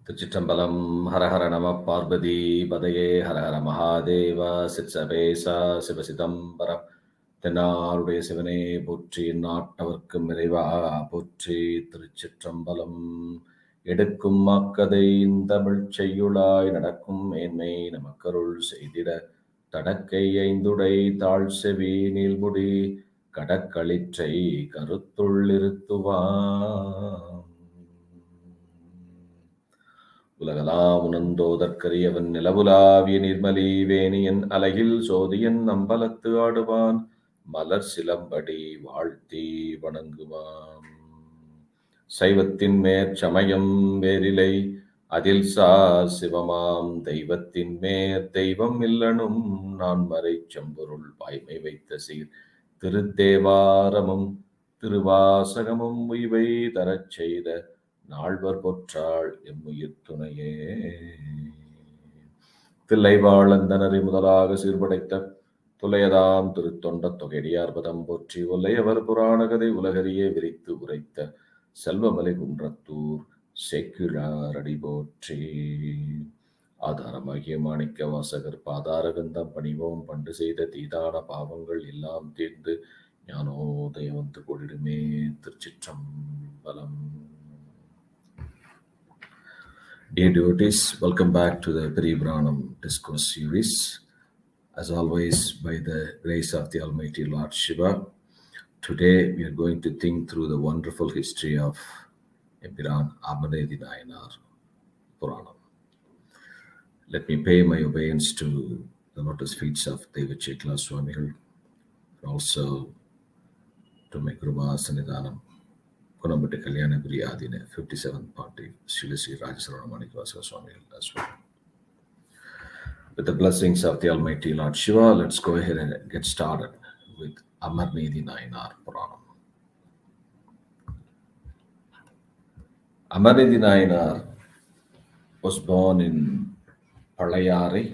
Thiruchitrambalam, Hara Hara Nama Parvati, Padaye, Hara Hara Mahadeva, Sitsabesa, Sivasidambaram, Tenarude Sivane, Putri, Nattavarkum Meriva, Putri, Thiruchitrambalam, எடுக்கும் மக்கதை தமிழ் செய்யுளாய் நடக்கும் மேன்மை நமக்கருள் செய்திட தடக்கை ஐந்துடை தாழ் செவி நீள்முடி கடக்களிற்றை கருத்துள்ளிருத்துவான் உலகலாம் உணர்ந்தோதற்கரியவன் நிலவுலாவிய நிர்மலி வேணியன் அலையில் சோதியன் அம்பலத்து ஆடுவான் மலர் சிலம்படி வாழ்த்தி வணங்குவான் சைவத்தின் மேற்சமயம் வேறிலை அதில் சிவமாம் தெய்வத்தின் மேற் தெய்வம் இல்லனும் நான் மறை செம்பொருள் வாய்மை வைத்த சீர் திருத்தேவாரமும் திருவாசகமும் உய்வை தரச் செய்த நால்வர் பொற்றாள் எம்முயிர் துணையே. தில்லைவாழந்தனரை முதலாக சீர்படைத்த துலையதாம் திருத்தொண்ட தொகையடியார்பதம் போற்றி ஒல்லையவர் புராண கதை உலகறியே விரித்து உரைத்த செல்வமலை குன்றத்தூர் சேக்கிழாரடி போற்றி. ஆதாரமாகிய மாணிக்க வாசகர் பாதாரகந்தம் பணிவோம் பண்டு செய்த தீதான பாவங்கள் எல்லாம் தீர்ந்து ஞானோதயம் வந்து கொடிடுமே. திருச்சிற்றம்பலம். Dear devotees, welcome back to the Periyapuranam Discourse series. As always, by the grace of the Almighty Lord Shiva, today we are going to think through the wonderful history of Empiran Amarneethi Nayanar Puranam. Let me pay my obeisance to the lotus feet of Thiruchitrambalam, and also to my Guru Sanidhanam, Konambatti Kalyanaguri Adine, 57th Party, Sri Sri Rajasarvamanikvasa Swami as well. With the blessings of the Almighty Lord Shiva, let's go ahead and get started with Amarneethi Nayanar Puranam. Amarneethi Nayanar was born in Palayari.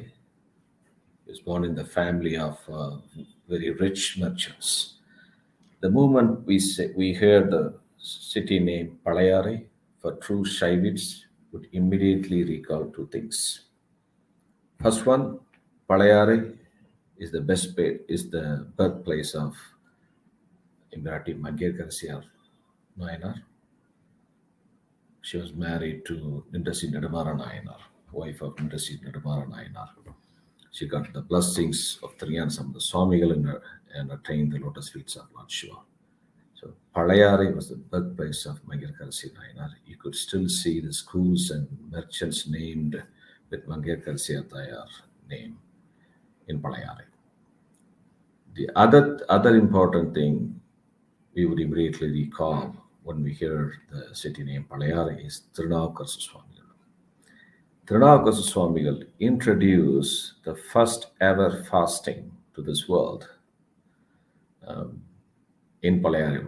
He was born in the family of very rich merchants. The moment we hear the city name Palayari, for true Shaivites would immediately recall two things. First one, Palayari is the birthplace of Imperative Amarneethi Nayanar. She was married to Nindasi Nedamara Nayanar, wife of Nindasi Nedamara Nayanar. She got the blessings of Triyan Samada Swamigal and attained the lotus feet of Lord Shiva. So Palayari was the birthplace of Amarneethi Nayanar. You could still see the schools and merchants named with Amarneethi Nayanar name in Palayari. The other important thing we would immediately recall when we hear the city name Palayari is Thiruchitrambalam Swamigal. Thiruchitrambalam Swamigal introduced the first ever fasting to this world in Palayari.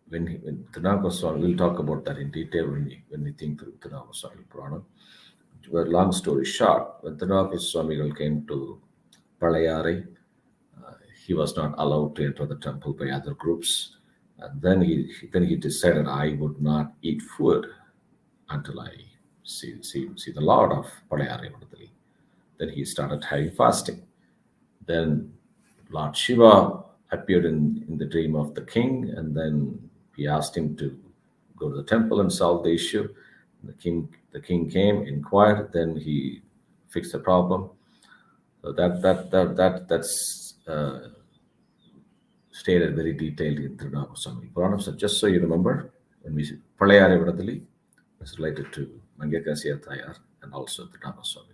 When Thiruchitrambalam Swamigal, we'll talk about that in detail when we think through Thiruchitrambalam Puranam. But long story short, when Thiruchitrambalam Swamigal came to Palayari, he was not allowed to enter the temple by other groups. And then he decided, I would not eat food until I see the Lord of Palayari. Then he started having fasting. Then Lord Shiva appeared in the dream of the king, and then he asked him to go to the temple and solve the issue. The king came, inquired, then he fixed the problem. So that's stated very detailed in Thiruchitrambalam Puranam. So just so you remember, when we see Palayari Vadadali, it's related to Amarneethi Nayanar and also Thiruchitrambalam.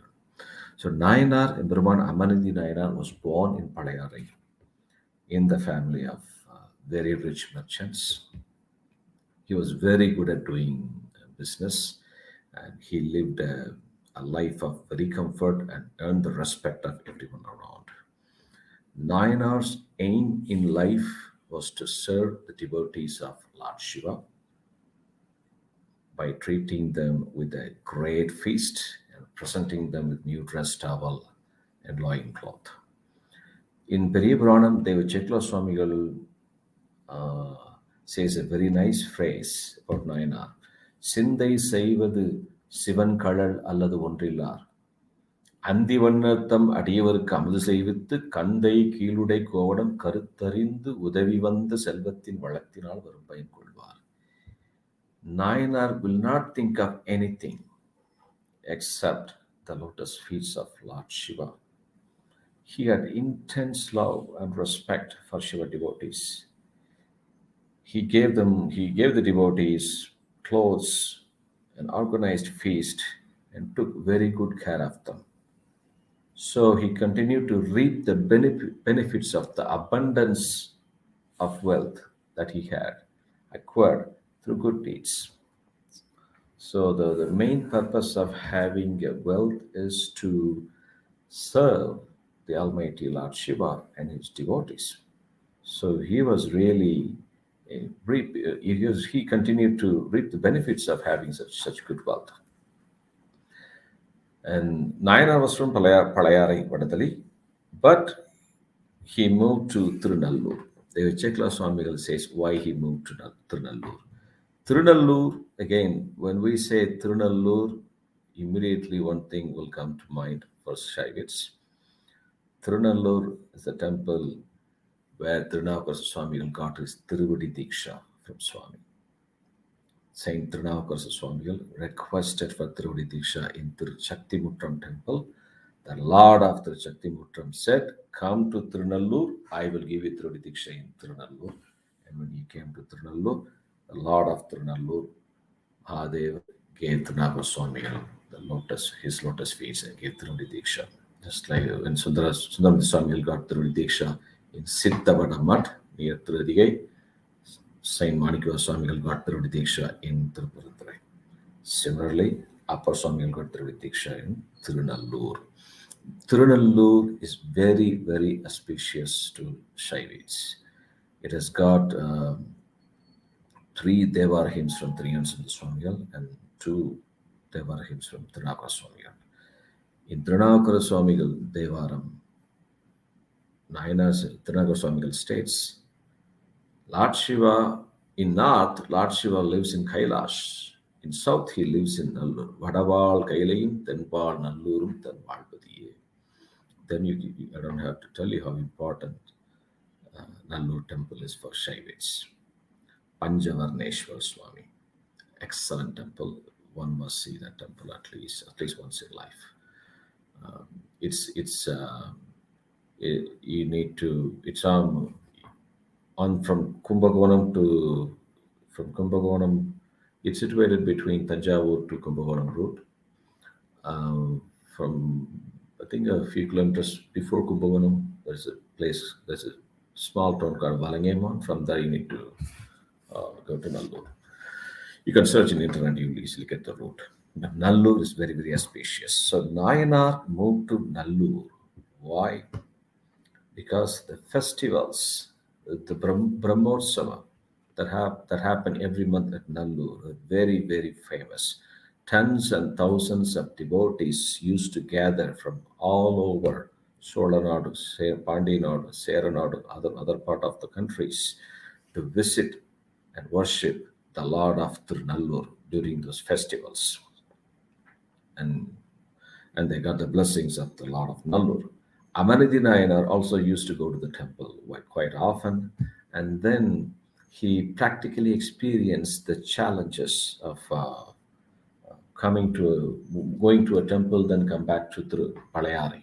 So Nayanar, Empiran Amarneethi Nayanar, was born in Palayari in the family of very rich merchants. He was very good at doing business, and he lived a life of very comfort and earned the respect of everyone around. Nayanar's aim in life was to serve the devotees of Lord Shiva by treating them with a great feast and presenting them with new dress towel and loincloth. In Periyapuranam, Thiruchitrambalam Swamigal says a very nice phrase about Nayanar. சிந்தை செய்வது சிவன் கழல் அல்லது ஒன்றில்லார் அந்தி வண்ணத்தம் அடியவருக்கு அமுது செய்வித்து கந்தை கீழுடை கோவடம் கருத்தறிந்து உதவி வந்த செல்வத்தின் வளத்தினால் வரும் பயன் கொள்வார். Nayanar will not think of anything except the lotus feet of Lord Shiva. He had intense love and respect for Shiva devotees. He gave the devotees clothes, an organized feast, and took very good care of them. So he continued to reap the benefits of the abundance of wealth that he had acquired through good deeds. So the main purpose of having a wealth is to serve the Almighty Lord Shiva and his devotees. So he was really he continued to reap the benefits of having such good wealth. And Nayanar was from Palayari, Vadadali, but he moved to Tirunallur. Chekla Swamigal says why he moved to Tirunallur. Tirunallur, again, when we say Tirunallur, immediately one thing will come to mind for Shaivites. Tirunallur is the temple where Thirunavukarasa Swamigal got his Tiruvadi Diksha from Swami. Saint Thirunavukarasa Swamigal requested for Tiruvadi Diksha in Thiruchitrambalam temple. The Lord of Thiruchitrambalam said, "Come to Tirunallur, I will give you Tiruvadi Diksha in Tirunallur." And when he came to Tirunallur, the Lord of Tirunallur, Mahadev, gave Thirunavukarasa Swamigal his lotus feet and gave Tiruvadi Diksha. Just like when Sundaram Swamigal got Tiruvadi Diksha in Siddhavada Mutt near Tiradigai, Saint Manikya Swamigal got Tiruvadi Diksha in Tirupuruthurai. Similarly, Upper Swamigal got Tiruvadi Diksha in Tirunallur. Tirunallur is very, very auspicious to Shaivites. It has got 3 Devar hymns from Thiruchitrambalam Swamigal and 2 Devar hymns from Thirunavukarasa Swamigal. In Thirunavukarasa Swamigal Devaram, Nayanar's Thirunavukarasa Swamigal states, Lord Shiva, in north, Lord Shiva lives in Kailash. In south, he lives in Nallur. Vadaval Kailayim, Tenpal Nallurum, Tenvalpadiye. Then I don't have to tell you how important Nallur temple is for Shaivites. Panjavarneshwar Swami, excellent temple. One must see that temple at least once in life. It's on from Kumbakonam. It's situated between Tanjavur to Kumbakonam route. From I think a few kilometers before Kumbakonam, there's a small town called Valangemon. From there, you need to go to Nallur. You can search in the internet, you will easily get the route. Nallur is very, very auspicious. So Nayanar moved to Nallur. Why? Because the festivals, the Brahmotsava that happen every month at Nallur are very, very famous. Tons and thousands of devotees used to gather from all over Solanadu, Pandinadu, Seranadu, other part of the countries to visit and worship the Lord of Tirunallur during those festivals. And they got the blessings of the Lord of Nallur. Amarneethi Nayanar also used to go to the temple quite often, and then he practically experienced the challenges of going to a temple, then come back to Palayari.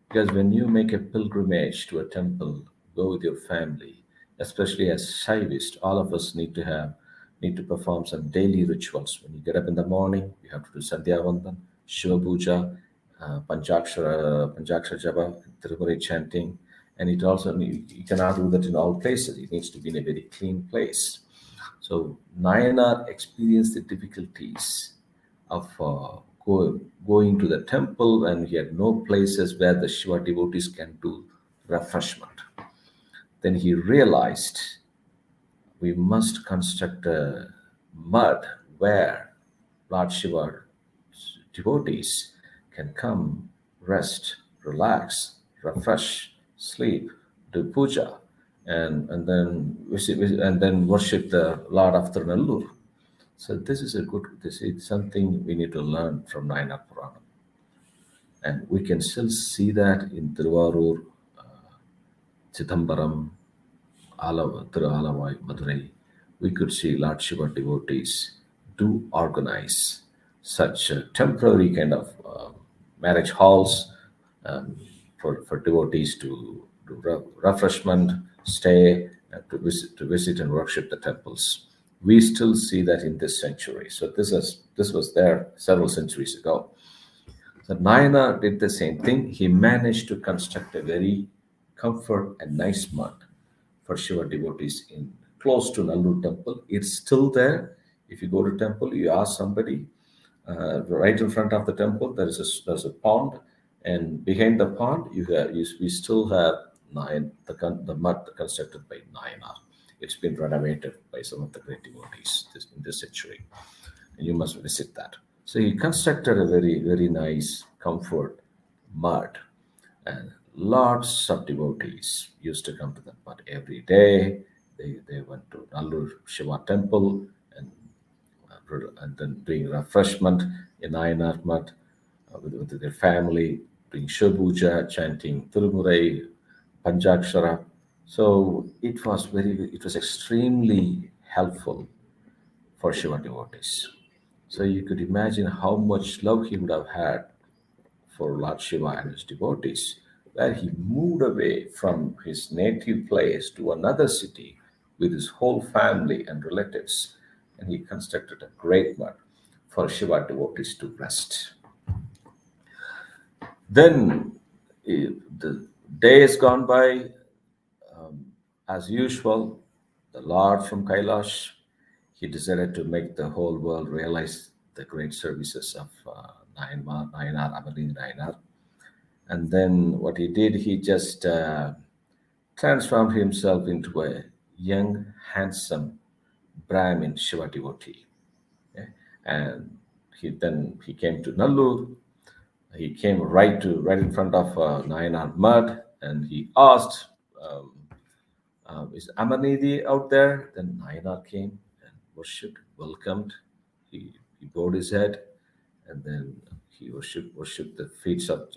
Because when you make a pilgrimage to a temple, go with your family, especially as Shaivist, all of us need to perform some daily rituals. When you get up in the morning, you have to do Sandhya Vandan, Shiva Puja, Panchakshara Japa, Tirupuri chanting, and it also, you cannot do that in all places. It needs to be in a very clean place. So Nayanar experienced the difficulties of going to the temple, and he had no places where the Shiva devotees can do refreshment. Then he realized we must construct a mud where Lord Shiva devotees can come, rest, relax, refresh, sleep, do puja, and then worship the Lord of Tirunallur. So this is something we need to learn from Nayanar Puranam. And we can still see that in Tiruvarur, Chidambaram, Thiruvalavai, Madurai. We could see Lord Shiva devotees do organize such temporary kind of marriage halls for devotees to do refreshment, stay, to visit and worship the temples. We still see that in this century. So this was there several centuries ago. So Nayanar did the same thing. He managed to construct a very comfort and nice mud for Shiva devotees in close to Nallur temple. It's still there. If you go to temple, you ask somebody. Right in front of the temple, there's a pond, and behind the pond, we still have the mud constructed by Nayanar. It's been renovated by some of the great devotees in this century, and you must visit that. So he constructed a very, very nice comfort mud, and lots of devotees used to come to that mud every day. They went to Nallur Shiva temple and then doing refreshment in Nayanar mud with their family, doing Shivapuja, chanting Tirumurai, Panchakshara. So it was extremely helpful for Shiva devotees. So you could imagine how much love he would have had for Lord Shiva and his devotees, where he moved away from his native place to another city with his whole family and relatives, and he constructed a great mud for Shiva devotees to rest. Then the day has gone by. As usual, the Lord from Kailash, he decided to make the whole world realize the great services of Nayanar, Amarneethi Nayanar. And then what he did, he just transformed himself into a young, handsome Brahmin Shiva devotee. Okay? And he came to Nallur. He came right in front of Nayanar mud, and he asked, "Is Amarneethi out there?" Then Nayanar came and worshipped, welcomed. He bowed his head, and then he worshipped the feet of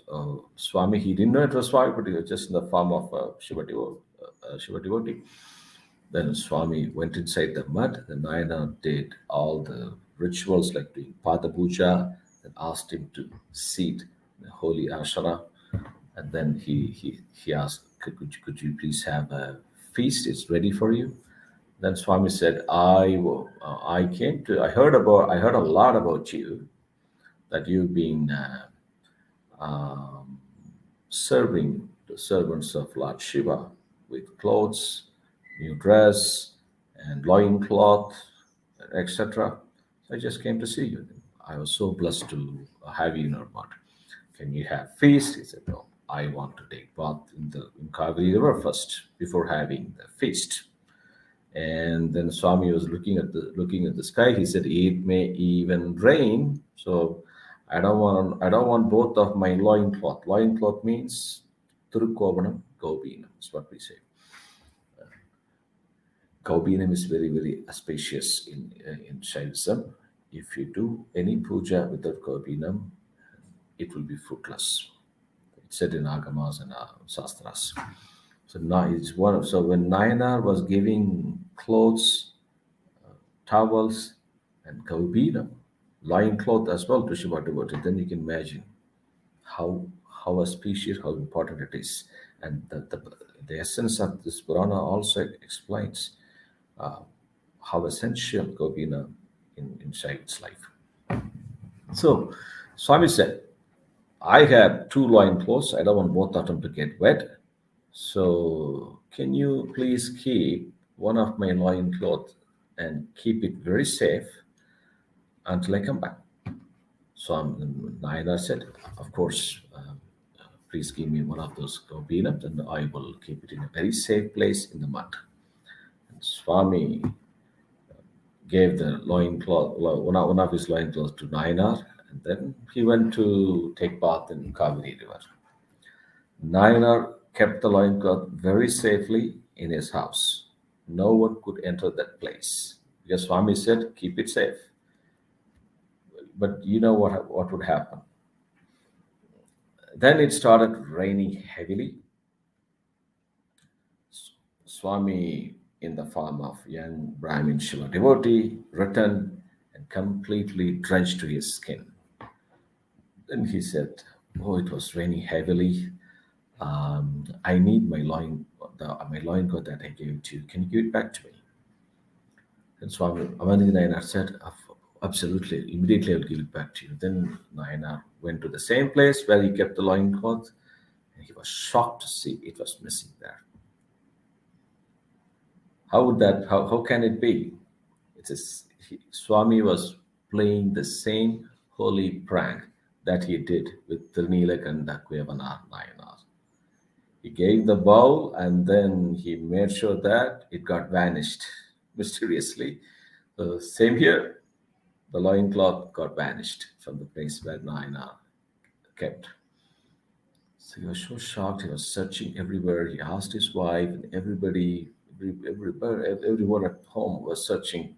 Swami. He didn't know it was Swami, but he was just in the form of Shiva devotee. Then Swami went inside the mud. Then Nayanar did all the rituals like doing Pada Puja, and asked him to seat in the holy Eshana. And then he asked, could you please have a feast? It's ready for you. Then Swami said, I heard a lot about you, that you've been serving the servants of Lord Shiva with clothes, new dress, and loincloth, etc. So I just came to see you. I was so blessed to have you in our mud. Can you have feast? He said, no, I want to take bath in Kaveri River first before having the feast. And then Swami was looking at the sky. He said, it may even rain, so I don't want both of my loincloth. Loincloth means Thiruchitrambalam, Gobinam is what we say. Gobinam is very, very auspicious in Shaivism. If you do any puja without Gobinam, it will be fruitless. It's said in Agamas and Sastras. So now it's one. So when Nayanar was giving clothes, towels, and Gobinam, loincloth as well to Shiva devotee, then you can imagine how auspicious, how important it is. And the essence of this Purana also explains how essential Gobina in Shaiva's life. So Swami said, I have two loincloths. I don't want both of them to get wet. So can you please keep one of my loincloth and keep it very safe until I come back? So Nayanar said, of course, please give me one of those Gobinams and I will keep it in a very safe place in the mud. And Swami gave the loincloth, one of his loincloths to Nayanar, and then he went to take bath in Kaveri River. Nayanar kept the loincloth very safely in his house. No one could enter that place. Because Swami said, keep it safe. But you know what would happen? Then it started raining heavily. Swami, in the form of young Brahmin Shiva devotee, returned and completely drenched to his skin. Then he said, "Oh, it was raining heavily. I need my loin coat that I gave to you. Can you give it back to me?" And Swami Amarneethi Nayanar said, "Absolutely, immediately I'll give it back to you." Then Nayanar went to the same place where he kept the loincloth, and he was shocked to see it was missing there. How can it be? Swami was playing the same holy prank that he did with Tirnilakanda Kuyavana Nayanar. He gave the bowl and then he made sure that it got vanished mysteriously. Same here, the loincloth got vanished from the place where Nayanar kept. So he was so shocked, he was searching everywhere. He asked his wife, and everyone at home was searching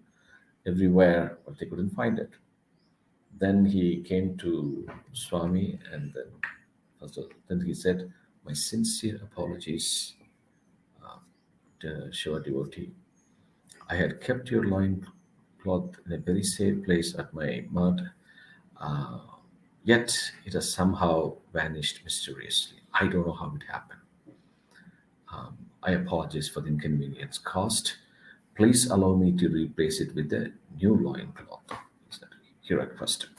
everywhere, but they couldn't find it. Then he came to Swami, and then he said, "My sincere apologies, to Shiva devotee. I had kept your loin cloth in a very safe place at my mud, uh, yet it has somehow vanished mysteriously. I don't know how it happened. I apologize for the inconvenience caused. Please allow me to replace it with a new loincloth," he requested.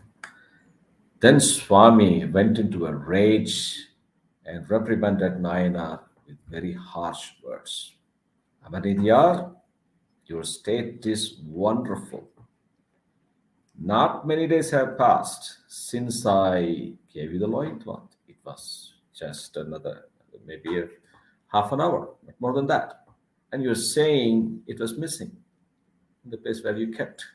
Then Swami went into a rage and reprimanded Nayanar with very harsh words. "Amarneethi, your state is wonderful. Not many days have passed since I gave you the loincloth. It was just maybe half an hour, not more than that. And you're saying it was missing in the place where you kept."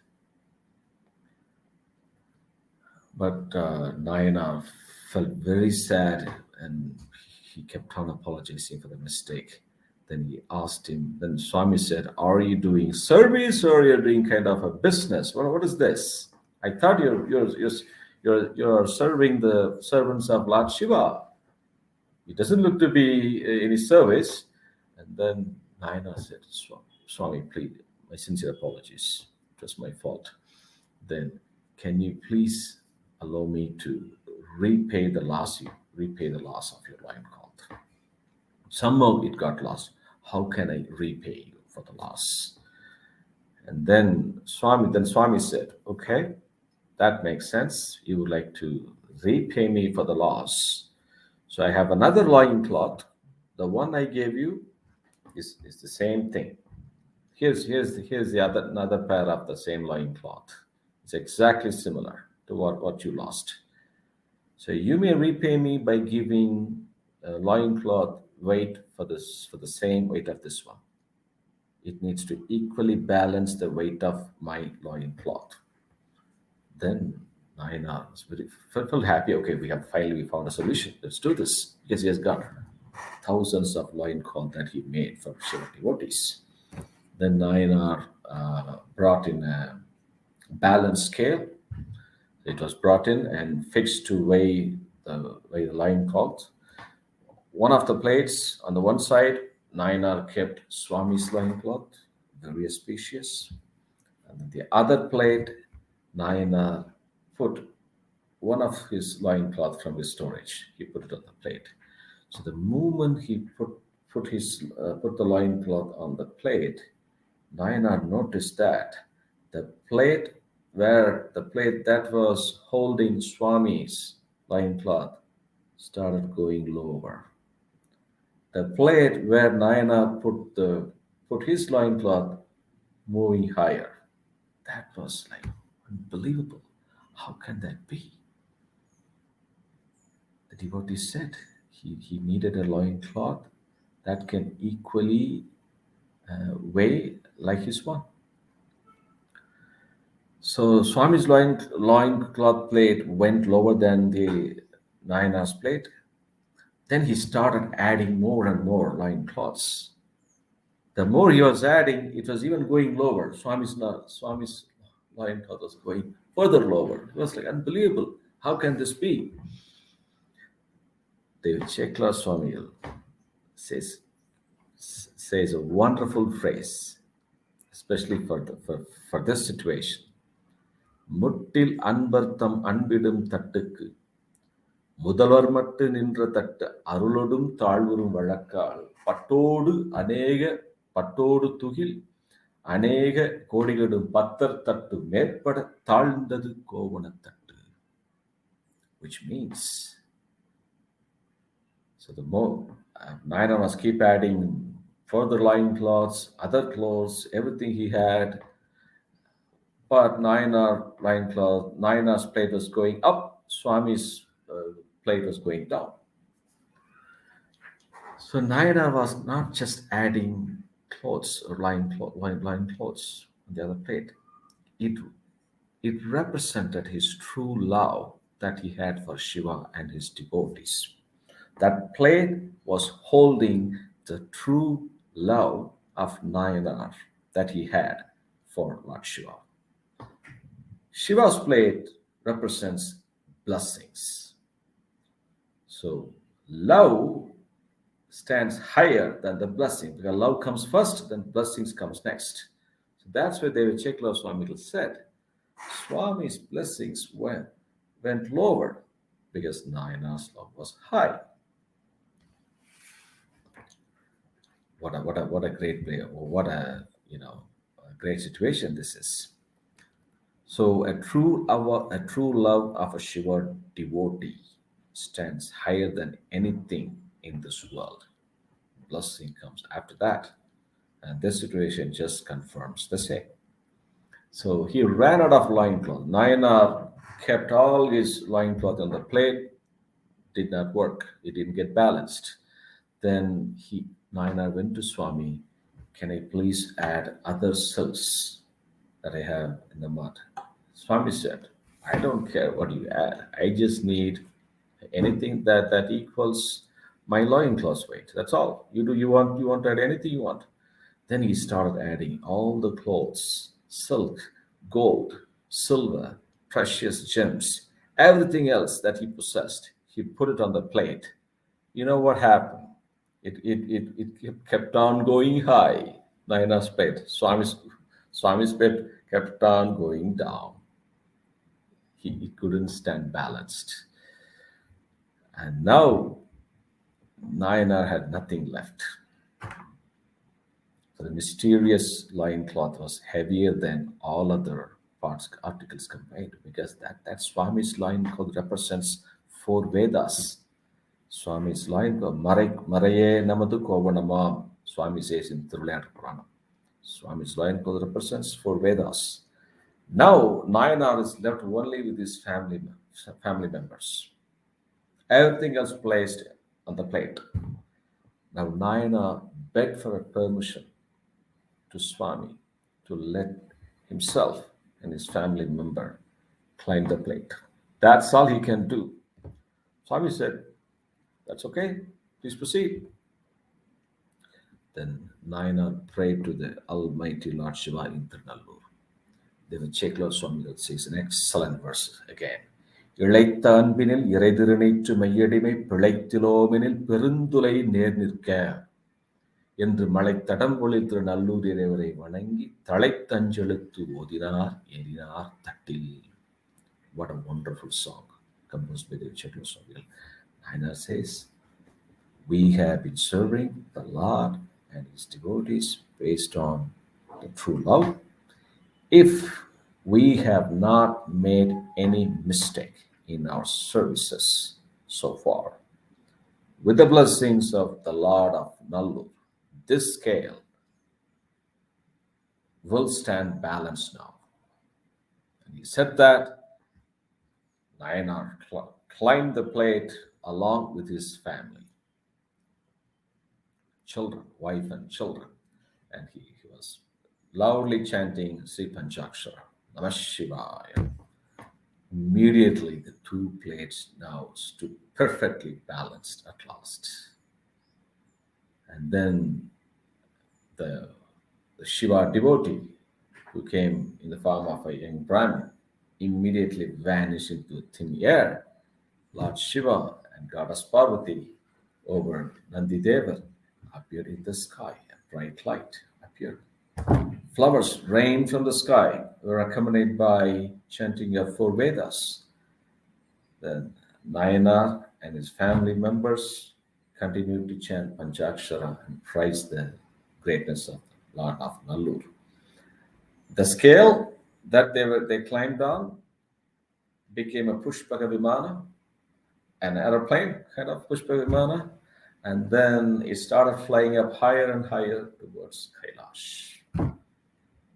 But Nayanar felt very sad and he kept on apologizing for the mistake. Then he asked him, then Swami said, "Are you doing service or you're doing kind of a business? What is this? I thought you're serving the servants of Lord Shiva. It doesn't look to be any service." And then Nayanar said, "Swami, please, my sincere apologies. It was my fault. Then can you please allow me to repay the loss of your loincloth? Somehow it got lost. How can I repay you for the loss?" And then Swami said, "Okay, that makes sense. You would like to repay me for the loss. So I have another loincloth. The one I gave you is the same thing. Here's the another pair of the same loincloth. It's exactly similar to what you lost. So you may repay me by giving a loincloth weight for the same weight of this one. It needs to equally balance the weight of my loincloth." Then Nayanar was felt happy. Okay, we found a solution. Let's do this. Because he has got thousands of loincloth that he made for Shiva devotees. Then Nayanar brought in a balance scale. It was brought in and fixed to weigh the loincloth. One of the plates on the one side, Nayanar kept Swami's loincloth, very auspicious. And then the other plate, Nayanar put one of his loincloth from his storage. He put it on the plate. So the moment he put the loincloth on the plate, Nayanar noticed that the plate that was holding Swami's loincloth started going lower. The plate where Nayanar put his loincloth moving higher. That was like unbelievable. How can that be? The devotee said he needed a loincloth that can equally weigh like his one. So Swami's loincloth plate went lower than the Nayanar's plate. Then he started adding more and more loincloths. The more he was adding, it was even going lower. Swami's loincloth was going further lower. It was like unbelievable. How can this be? David Chekla Swamigal says a wonderful phrase, especially for this situation. முட்டில் அன்பர்த்தம் அன்பிடும் தட்டுக்கு முதல்வர் மட்டு நின்ற தட்டு அருளொடும் தாழ்வுறும் வழக்கால் பட்டோடு துகில் அநேக கோடிகளும் பத்தர் தட்டு மேற்பட தாழ்ந்தது கோவணத்தட்டு. Which means, so the more Nayanar must keep adding further loincloths, other clothes, everything he had. But Nayanar's plate was going up, Swami's plate was going down. So Nayanar was not just adding clothes or line clothes on the other plate. It represented his true love that he had for Shiva and his devotees. That plate was holding the true love of Nayanar that he had for Lord Shiva. Shiva's plate represents blessings. So love stands higher than the blessing, because love comes first, then blessings comes next. So that's where David Chekla Swamigal said, Swami's blessings went lower because Nayanar's love was high. What a great player, or what a great situation this is. So a true love of a Shiva devotee stands higher than anything in this world. Blessing comes after that. And this situation just confirms the same. So he ran out of loincloth. Nayanar kept all his loincloth on the plate. Did not work. It didn't get balanced. Then Nayanar went to Swami, can I please add other silks that I have in the mud? Swami said, I don't care what you add. I just need anything that equals my loincloth weight. That's all. You want to add anything you want. Then he started adding all the clothes, silk, gold, silver, precious gems, everything else that he possessed. He put it on the plate. You know what happened? It kept on going high. Nayanar's plate. Swami's plate kept on going down. He couldn't stand balanced. And now Nayanar had nothing left. So the mysterious loincloth was heavier than all other articles combined, because that Swami's loincloth represents 4 Vedas. Swami's loincloth, Maraye Namadu Kovanamam, Swami says in Thiruchitrambalam. Swami's loincloth represents 4 Vedas. Now Nayanar is left only with his family members. Everything else placed on the plate. Now Nayanar begged for a permission to Swami to let himself and his family member climb the plate. That's all he can do. Swami said, that's okay, please proceed. Then Nayanar prayed to the Almighty Lord Shiva in Tirunallur. David Chekla Swamigal says an excellent verse again. இழைத்த அன்பினில் இறைதிருநீற்று மையடிமை பிழைத்திலோமெனில் பெருந்துலை நேர் நிற்க என்று மலைத்தடம்பொழில் திருநல்லூர் இறைவரை வணங்கி தழைத்தஞ்செழுத்து ஓதினார் ஏறினார் தட்டில். What a wonderful song composed by David Chekla Swamigal. Nayanar says, we have been serving the Lord and his devotees based on the true love. If we have not made any mistake in our services so far, with the blessings of the Lord of Nallur, this scale will stand balanced now. And he said that. Nayanar climbed the plate along with his family, children, wife and children, and he was loudly chanting Sri Panchakshara, Namah Shivaya. Immediately the 2 plates now stood perfectly balanced at last. And then the Shiva devotee, who came in the form of a young Brahmin, immediately vanished into thin air. Lord Shiva and Goddess Parvati over Nandidevan appeared in the sky. A bright light appeared. Flowers rained from the sky, were accompanied by chanting of four Vedas. Then Nayanar and his family members continued to chant Panchakshara and praise the greatness of Lord of Nallur. The scale that they climbed on became a Pushpaka Vimana, an aeroplane kind of Pushpaka Vimana, and then it started flying up higher and higher towards Kailash.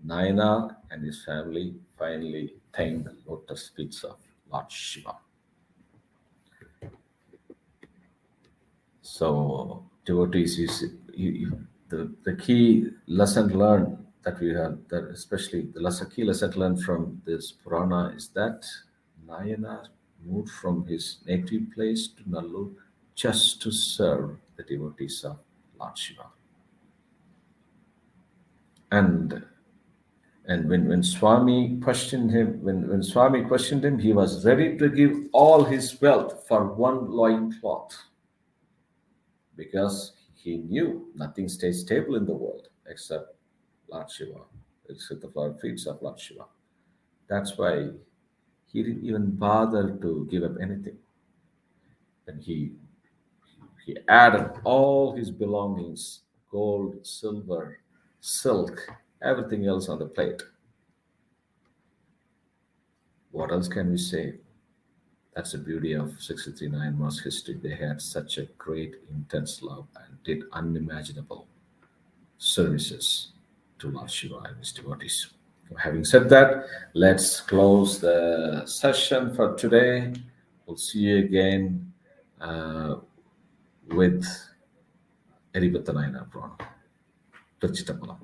Nayanar and his family finally attained the lotus feet of Lord Shiva. So, devotees, the key lesson learned that we have, that especially the key lesson learned from this Purana is that Nayanar moved from his native place to Nallur just to serve the devotees of Lord Shiva. And when Swami questioned him, when Swami questioned him, he was ready to give all his wealth for one loincloth, because he knew nothing stays stable in the world except Lord Shiva, except the feet of Lord Shiva. That's why he didn't even bother to give up anything. And he added all his belongings, gold, silver, silk, everything else on the plate. What else can we say? That's the beauty of 63 Nayanmar's history. They had such a great, intense love and did unimaginable services to Lord Shiva and his devotees. Having said that, let's close the session for today. We'll see you again with Eripatta Nayanar Puranam. Thiruchitrambalam.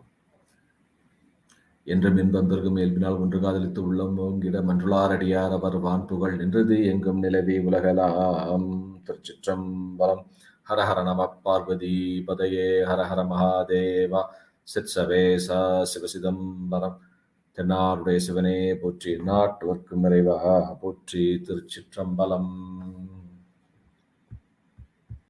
என்று மின்பந்தர்க்கு மேல்பினால் ஒன்று காதலித்து உள்ளம் ஓங்கிட மன்றுளார் அடியார் அவர் வான்புகழ் நின்றது எங்கும் நிலவி உலகலாம். திருச்சிற்றம்பலம். ஹர ஹர நம பார்வதி பதையே ஹர ஹர மகாதேவா. சிற்சவேசா சிவசிதம்பரம். தென்னாருடைய சிவனே போற்றி, நாட்டவர்க்கும் நிறைவா போற்றி. திருச்சிற்றம்பலம்.